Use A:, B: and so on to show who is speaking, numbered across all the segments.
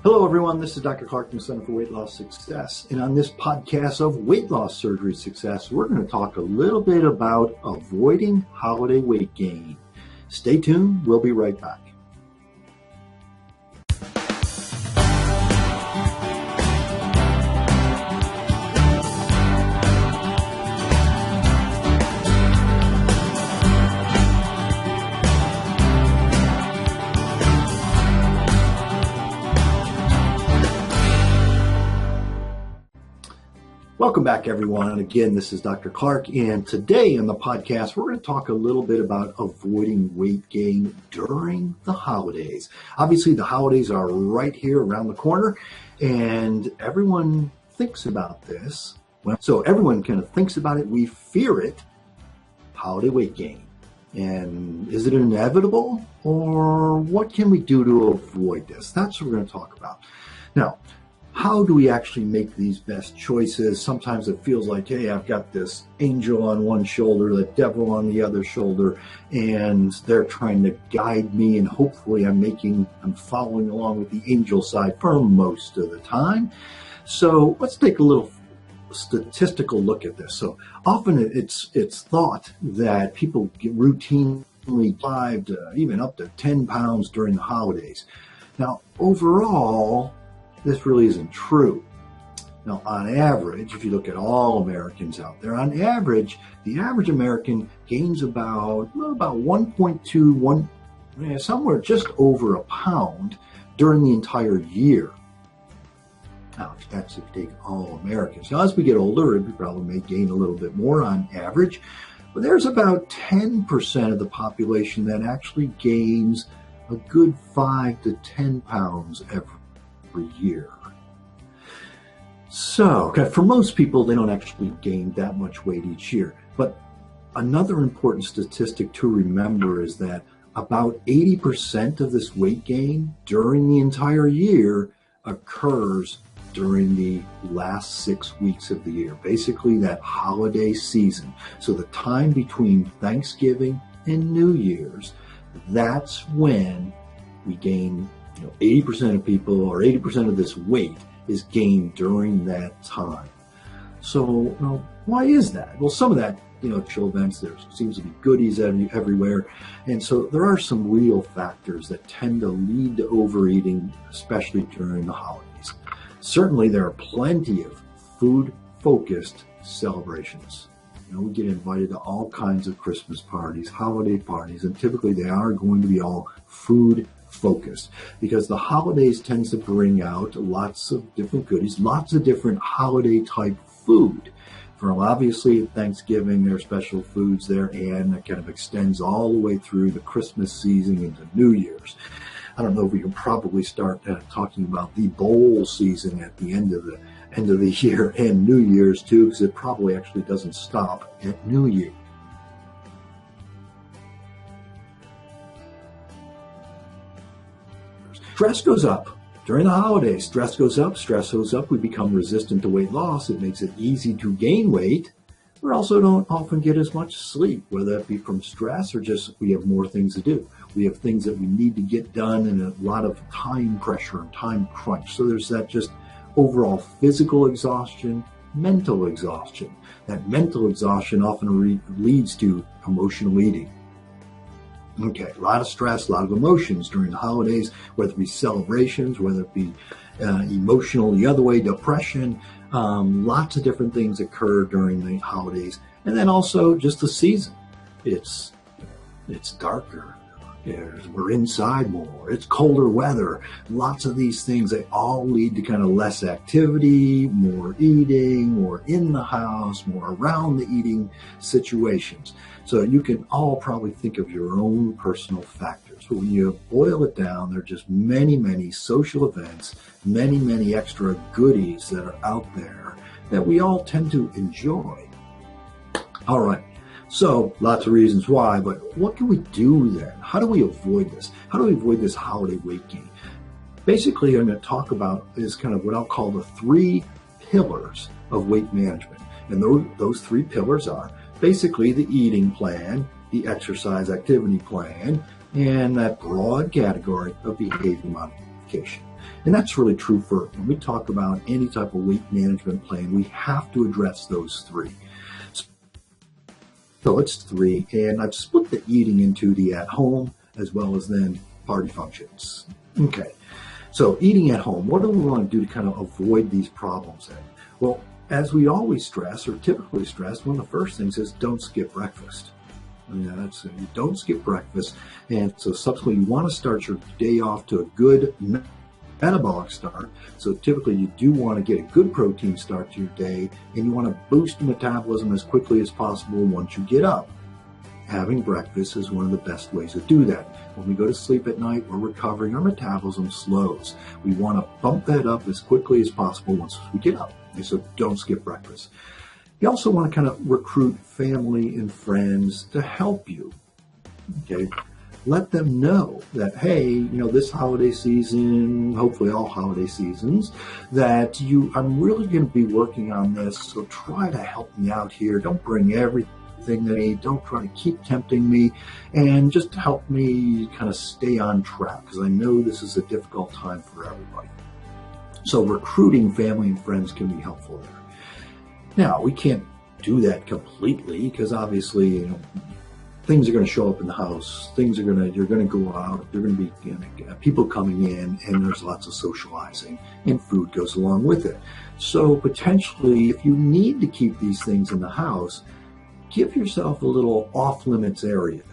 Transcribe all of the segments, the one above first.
A: Hello, everyone. This is Dr. Clark from the Center for Weight Loss Success. And on this podcast of weight loss surgery success, we're going to talk a little bit about avoiding holiday weight gain. Stay tuned. We'll be right back. Welcome back, everyone. And again, this is Dr. Clark. And today on the podcast, we're going to talk a little bit about avoiding weight gain during the holidays. Obviously, the holidays are right here around the corner, and everyone thinks about this. Well, so everyone kind of thinks about it. We fear it, holiday weight gain. And is it inevitable, or what can we do to avoid this? That's what we're going to talk about. Now, how do we actually make these best choices? Sometimes it feels like, hey, I've got this angel on one shoulder, the devil on the other shoulder, and they're trying to guide me, and hopefully I'm following along with the angel side for most of the time. So let's take a little statistical look at this. So often it's thought that people get routinely 5 to even up to 10 pounds during the holidays. Now, overall, this really isn't true. Now, on average, if you look at all Americans out there, on average, the average American gains about 1.2, somewhere just over a pound during the entire year. Now, that's if you take all Americans. Now, as we get older, we probably may gain a little bit more on average, but there's about 10% of the population that actually gains a good 5 to 10 pounds every year. So, for most people, they don't actually gain that much weight each year. But another important statistic to remember is that about 80% of this weight gain during the entire year occurs during the last 6 weeks of the year, basically that holiday season. So the time between Thanksgiving and New Year's, that's when we gain 80% of people, or 80% of this weight is gained during that time. So, why is that? Well, some of that, chill events, there seems to be goodies everywhere. And so there are some real factors that tend to lead to overeating, especially during the holidays. Certainly, there are plenty of food-focused celebrations. We get invited to all kinds of Christmas parties, holiday parties, and typically they are going to be all food-focused because the holidays tends to bring out lots of different goodies, lots of different holiday-type food. From obviously Thanksgiving, there are special foods there, and it kind of extends all the way through the Christmas season into New Year's. I don't know if we can probably start talking about the bowl season at the end of the year and New Year's too, because it probably actually doesn't stop at New Year. Stress goes up. During the holidays, stress goes up, we become resistant to weight loss. It makes it easy to gain weight. We also don't often get as much sleep, whether that be from stress or just we have more things to do. We have things that we need to get done and a lot of time pressure and time crunch. So there's that just overall physical exhaustion, mental exhaustion. That mental exhaustion often leads to emotional eating. Okay, a lot of stress, a lot of emotions during the holidays, whether it be celebrations, whether it be emotional the other way, depression, lots of different things occur during the holidays. And then also just the season. It's darker. We're inside more. It's colder weather. Lots of these things, they all lead to kind of less activity, more eating, more in the house, more around the eating situations. So you can all probably think of your own personal factors. But when you boil it down, there are just many, many social events, many, many extra goodies that are out there that we all tend to enjoy. All right. So lots of reasons why, but what can we do then? How do we avoid this? How do we avoid this holiday weight gain? Basically, I'm going to talk about is kind of what I'll call the 3 pillars of weight management. And those 3 pillars are basically the eating plan, the exercise activity plan, and that broad category of behavior classification. And that's really true for when we talk about any type of weight management plan, we have to address those three. So it's three, and I've split the eating into the at home as well as then party functions. Okay, so eating at home, what do we want to do to kind of avoid these problems then? Well, as we always stress, or typically stress, one of the first things is don't skip breakfast. You don't skip breakfast, and so subsequently you want to start your day off to a good metabolic start. So typically you do want to get a good protein start to your day, and you want to boost the metabolism as quickly as possible once you get up. Having breakfast is one of the best ways to do that. When we go to sleep at night, we're recovering, our metabolism slows. We want to bump that up as quickly as possible once we get up. And so don't skip breakfast. You also want to kind of recruit family and friends to help you. Okay, let them know that, hey, this holiday season, hopefully all holiday seasons, that I'm really going to be working on this. So try to help me out here. Don't bring everything that I need. Don't try to keep tempting me, and just help me kind of stay on track, because I know this is a difficult time for everybody. So recruiting family and friends can be helpful there. Now, we can't do that completely, because obviously, things are going to show up in the house. You're going to go out. There are going to be people coming in, and there's lots of socializing, and food goes along with it. So potentially, if you need to keep these things in the house, give yourself a little off-limits area.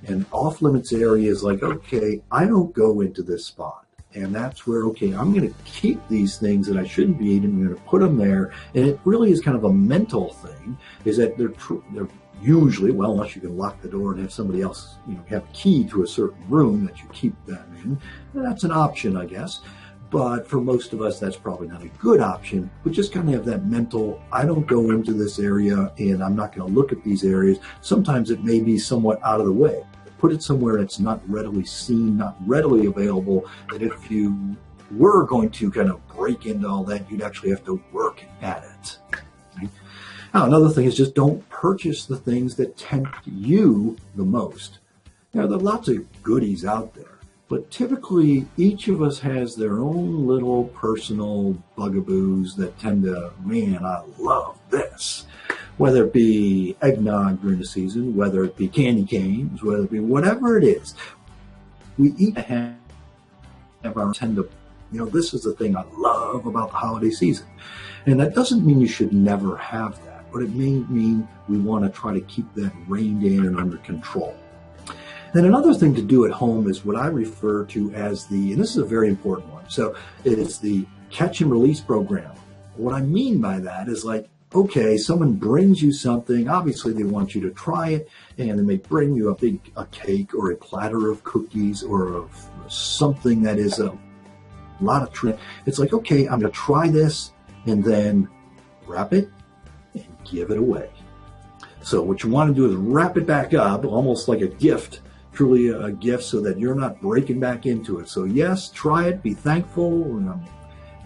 A: And off-limits area is like, okay, I don't go into this spot. And that's where, okay, I'm going to keep these things that I shouldn't be eating. I'm going to put them there. And it really is kind of a mental thing, is that they're usually, well, unless you can lock the door and have somebody else, have a key to a certain room that you keep them in. And that's an option, I guess. But for most of us, that's probably not a good option. But just kind of have that mental, I don't go into this area and I'm not going to look at these areas. Sometimes it may be somewhat out of the way. Put it somewhere that's not readily seen, not readily available, that if you were going to kind of break into all that, you'd actually have to work at it. Right? Now, another thing is just don't purchase the things that tempt you the most. Now, there are lots of goodies out there, but typically each of us has their own little personal bugaboos that tend to, man, I love this. Whether it be eggnog during the season, whether it be candy canes, whether it be whatever it is, we each have our tend to, this is the thing I love about the holiday season. And that doesn't mean you should never have that, but it may mean we want to try to keep that reined in and under control. Then another thing to do at home is what I refer to as and this is a very important one, so it's the catch and release program. What I mean by that is like, okay, someone brings you something, obviously they want you to try it, and they may bring you a cake or a platter of cookies or something that is a lot of treat. It's like, okay, I'm going to try this, and then wrap it and give it away. So what you want to do is wrap it back up, almost like a gift, truly a gift, so that you're not breaking back into it. So yes, try it, be thankful,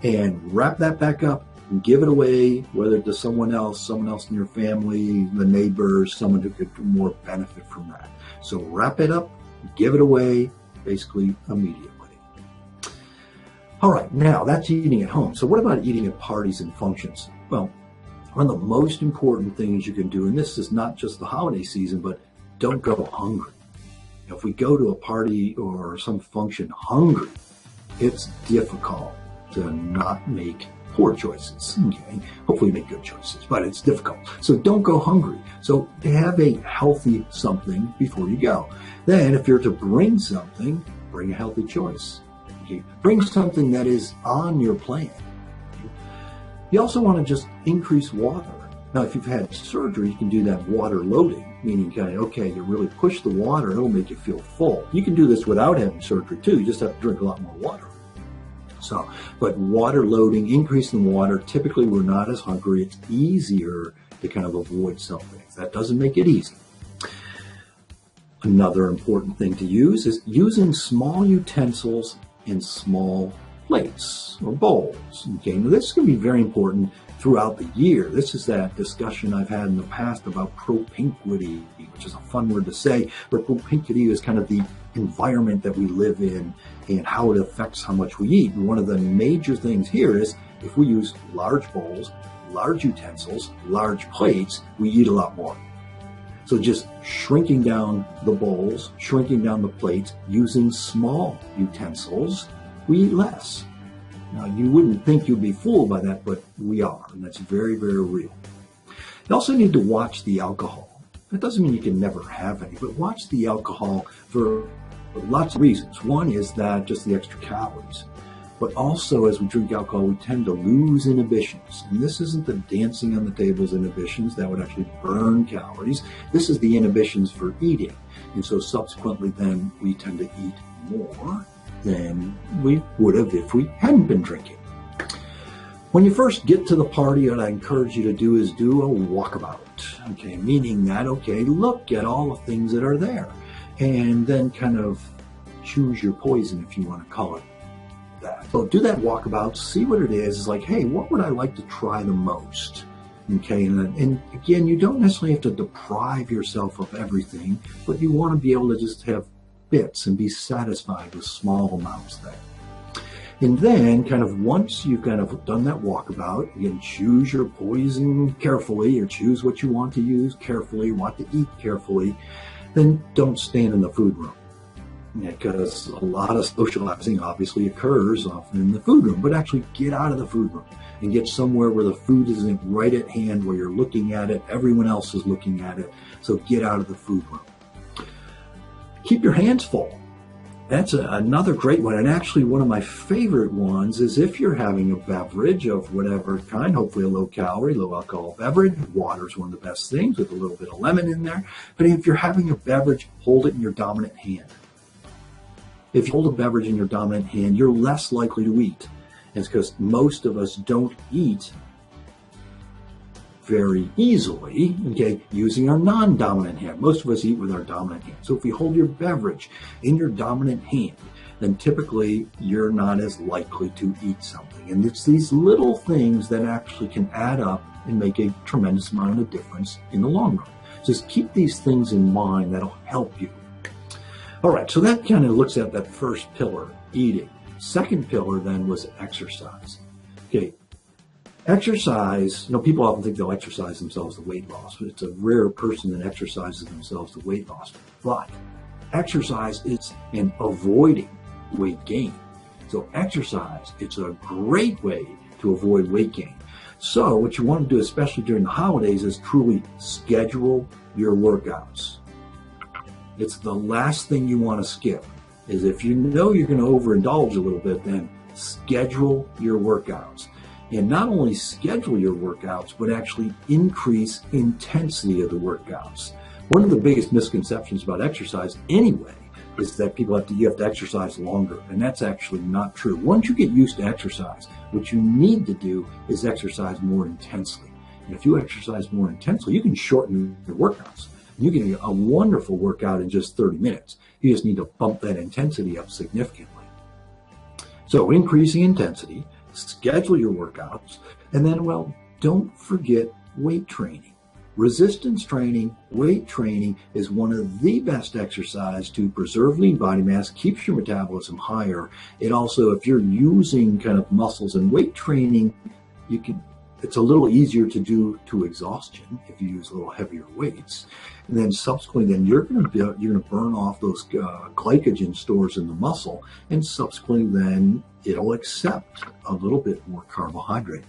A: and wrap that back up. And give it away, whether to someone else in your family, the neighbors, someone who could more benefit from that. So wrap it up, give it away, basically immediately. All right, now that's eating at home. So what about eating at parties and functions? Well, one of the most important things you can do, and this is not just the holiday season, but don't go hungry. If we go to a party or some function hungry, it's difficult to not make poor choices. Okay, hopefully make good choices, but it's difficult. So don't go hungry. So have a healthy something before you go. Then if you're to bring something, bring a healthy choice. Okay, bring something that is on your plan. You also want to just increase water. Now, if you've had surgery, you can do that water loading, meaning kind of, okay, you really push the water, it'll make you feel full. You can do this without having surgery too. You just have to drink a lot more water. So, but water loading, increasing water, typically we're not as hungry. It's easier to kind of avoid some things. That doesn't make it easy. Another important thing to use is using small utensils in small plates or bowls. Okay, now this can be very important throughout the year. This is that discussion I've had in the past about propinquity, which is a fun word to say, but propinquity is kind of the environment that we live in and how it affects how much we eat. And one of the major things here is if we use large bowls, large utensils, large plates, we eat a lot more. So just shrinking down the bowls, shrinking down the plates, using small utensils, we eat less. Now, you wouldn't think you'd be fooled by that, but we are, and that's very, very real. You also need to watch the alcohol. That doesn't mean you can never have any, but watch the alcohol for lots of reasons. One is that just the extra calories. But also, as we drink alcohol, we tend to lose inhibitions. And this isn't the dancing on the tables inhibitions that would actually burn calories. This is the inhibitions for eating. And so subsequently then we tend to eat more than we would have if we hadn't been drinking. When you first get to the party, what I encourage you to do is do a walkabout. Okay, meaning that, okay, look at all the things that are there. And then kind of choose your poison, if you want to call it that. So do that walkabout, see what it is. It's like, hey, what would I like to try the most? Okay, and again, you don't necessarily have to deprive yourself of everything, but you want to be able to just have bits and be satisfied with small amounts there. And then kind of once you've kind of done that walkabout, again, choose your poison carefully, or choose what you want to use carefully, what to eat carefully, then don't stand in the food room. Because a lot of socializing obviously occurs often in the food room, but actually get out of the food room and get somewhere where the food isn't right at hand, where you're looking at it, everyone else is looking at it, so get out of the food room. Keep your hands full. That's another great one, and actually one of my favorite ones is if you're having a beverage of whatever kind, hopefully a low-calorie, low-alcohol beverage. Water is one of the best things with a little bit of lemon in there. But if you're having a beverage, hold it in your dominant hand. If you hold a beverage in your dominant hand, you're less likely to eat. And it's because most of us don't eat very easily, okay, using our non-dominant hand. Most of us eat with our dominant hand. So if you hold your beverage in your dominant hand, then typically you're not as likely to eat something. And it's these little things that actually can add up and make a tremendous amount of difference in the long run. Just keep these things in mind. That'll help you. All right, so that kind of looks at that first pillar, eating. Second pillar then was exercise. Okay, exercise, people often think they'll exercise themselves to weight loss, but it's a rare person that exercises themselves to weight loss. But exercise is in avoiding weight gain. So exercise, it's a great way to avoid weight gain. So what you want to do, especially during the holidays, is truly schedule your workouts. It's the last thing you want to skip, is if you know you're going to overindulge a little bit, then schedule your workouts. And not only schedule your workouts, but actually increase intensity of the workouts. One of the biggest misconceptions about exercise anyway is that you have to exercise longer, and that's actually not true. Once you get used to exercise, what you need to do is exercise more intensely. And if you exercise more intensely, you can shorten your workouts. You can get a wonderful workout in just 30 minutes. You just need to bump that intensity up significantly. So increasing intensity, schedule your workouts, and then, don't forget weight training. Resistance training, weight training is one of the best exercise to preserve lean body mass, keeps your metabolism higher. It also, if you're using kind of muscles and weight training, it's a little easier to do to exhaustion if you use a little heavier weights. And then subsequently, you're going to burn off those glycogen stores in the muscle, and subsequently then it'll accept a little bit more carbohydrate.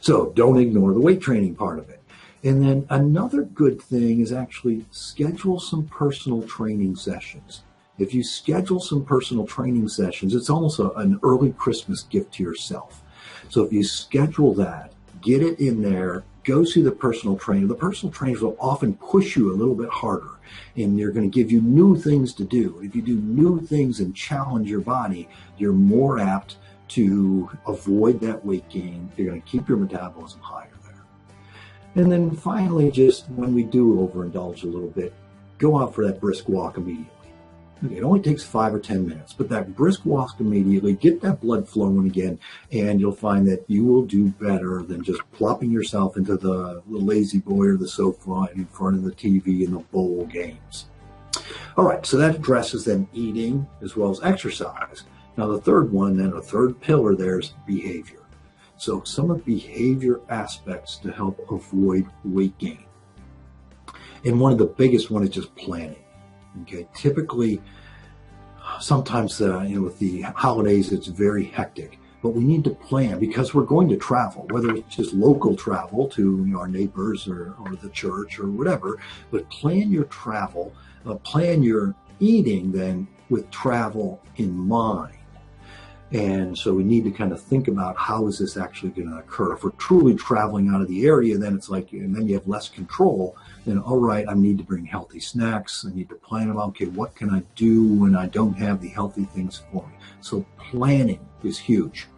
A: So don't ignore the weight training part of it. And then another good thing is actually schedule some personal training sessions. If you schedule some personal training sessions, it's almost an early Christmas gift to yourself. So if you schedule that, get it in there, go see the personal trainer. The personal trainers will often push you a little bit harder, and they're going to give you new things to do. If you do new things and challenge your body, you're more apt to avoid that weight gain. You're going to keep your metabolism higher there. And then finally, just when we do overindulge a little bit, go out for that brisk walk immediately. Okay, it only takes 5 or 10 minutes, but that brisk walk immediately, get that blood flowing again, and you'll find that you will do better than just plopping yourself into the lazy boy or the sofa in front of the TV in the bowl games. All right, so that addresses then eating as well as exercise. Now the third one, then a third pillar there is behavior. So some of the behavior aspects to help avoid weight gain. And one of the biggest one is just planning. Okay, typically, sometimes with the holidays, it's very hectic. But we need to plan because we're going to travel, whether it's just local travel to our neighbors or the church or whatever. But plan your travel, plan your eating then with travel in mind. And so we need to kind of think about how is this actually going to occur. If we're truly traveling out of the area, then it's like, and then you have less control. Then, all right, I need to bring healthy snacks. I need to plan about, okay, what can I do when I don't have the healthy things for me? So planning is huge.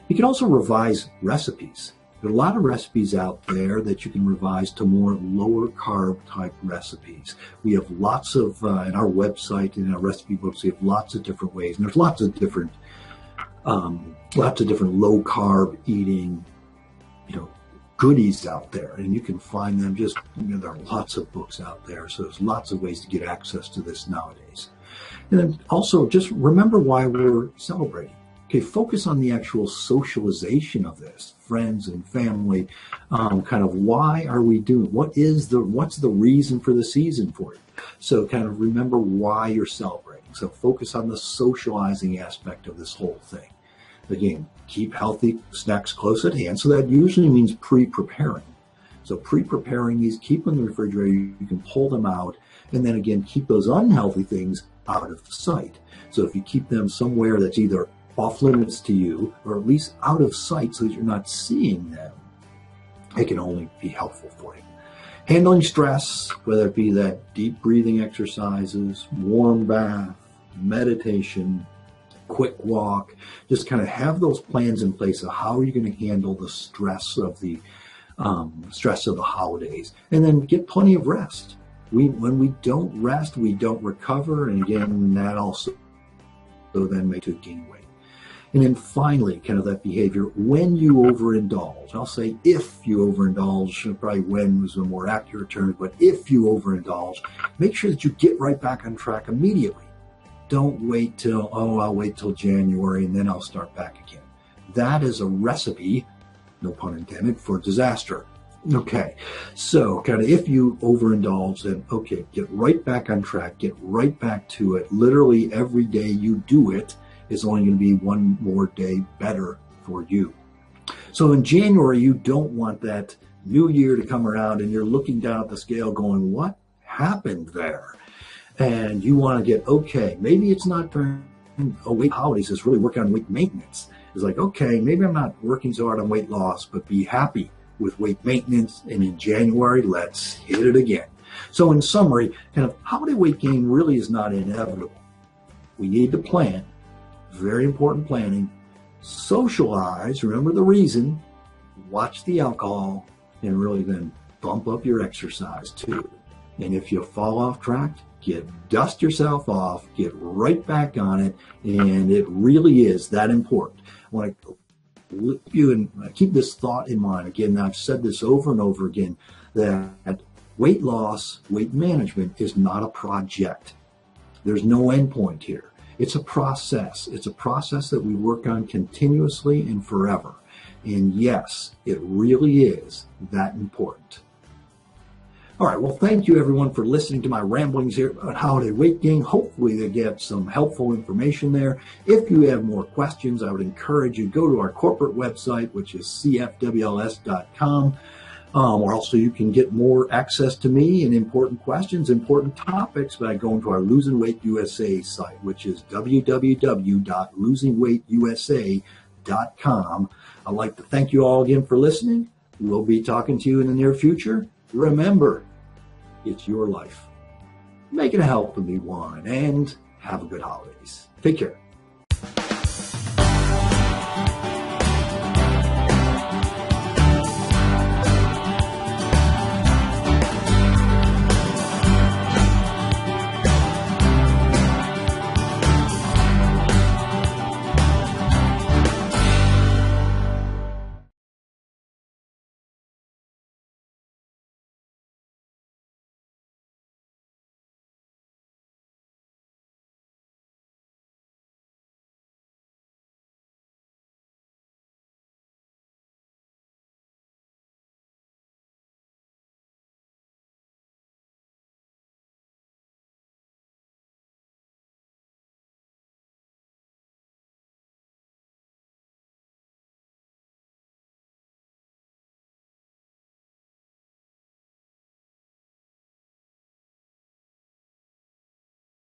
A: You can also revise recipes. There are a lot of recipes out there that you can revise to more lower carb type recipes. We have lots of, in our website, in our recipe books, we have lots of different ways. And there's lots of different low carb eating, goodies out there, and you can find them there are lots of books out there. So there's lots of ways to get access to this nowadays. And then also just remember why we're celebrating. Okay, focus on the actual socialization of this, friends and family, kind of why are we doing, what's the reason for the season for you? So kind of remember why you're celebrating. So focus on the socializing aspect of this whole thing. Again, keep healthy snacks close at hand. So that usually means pre-preparing. So pre-preparing these, keep them in the refrigerator, you can pull them out, and then again, keep those unhealthy things out of sight. So if you keep them somewhere that's either off limits to you, or at least out of sight so that you're not seeing them, it can only be helpful for you. Handling stress, whether it be that deep breathing exercises, warm bath, meditation, quick walk, just kind of have those plans in place of how are you going to handle the stress of the holidays, and then get plenty of rest. When we don't rest, we don't recover, and again, that also then makes you gain weight. And then finally, kind of that behavior, when you overindulge, I'll say if you overindulge, probably when was a more accurate term, but if you overindulge, make sure that you get right back on track immediately. Don't wait till, I'll wait till January and then I'll start back again. That is a recipe, no pun intended, for disaster. Okay, so kind of if you overindulge, then okay, get right back on track, get right back to it. Literally every day you do it is only going to be one more day better for you. So in January, you don't want that new year to come around and you're looking down at the scale going, what happened there? And you want to get, okay, maybe it's not during weight holidays, it's really working on weight maintenance. It's like, okay, maybe I'm not working so hard on weight loss, but be happy with weight maintenance. And in January, let's hit it again. So in summary, kind of holiday weight gain really is not inevitable. We need to plan, very important planning, socialize, remember the reason, watch the alcohol, and really then bump up your exercise too. And if you fall off track, dust yourself off, get right back on it, and it really is that important. I want to you and keep this thought in mind. Again, I've said this over and over again, that weight loss, weight management is not a project. There's no end point here. It's a process. It's a process that we work on continuously and forever. And yes, it really is that important. All right, well, thank you everyone for listening to my ramblings here about holiday weight gain. Hopefully they get some helpful information there. If you have more questions, I would encourage you to go to our corporate website, which is cfwls.com. Or also you can get more access to me and important questions, important topics by going to our Losing Weight USA site, which is www.losingweightUSA.com. I'd like to thank you all again for listening. We'll be talking to you in the near future. Remember, it's your life. Make it a healthy one and have a good holidays. Take care.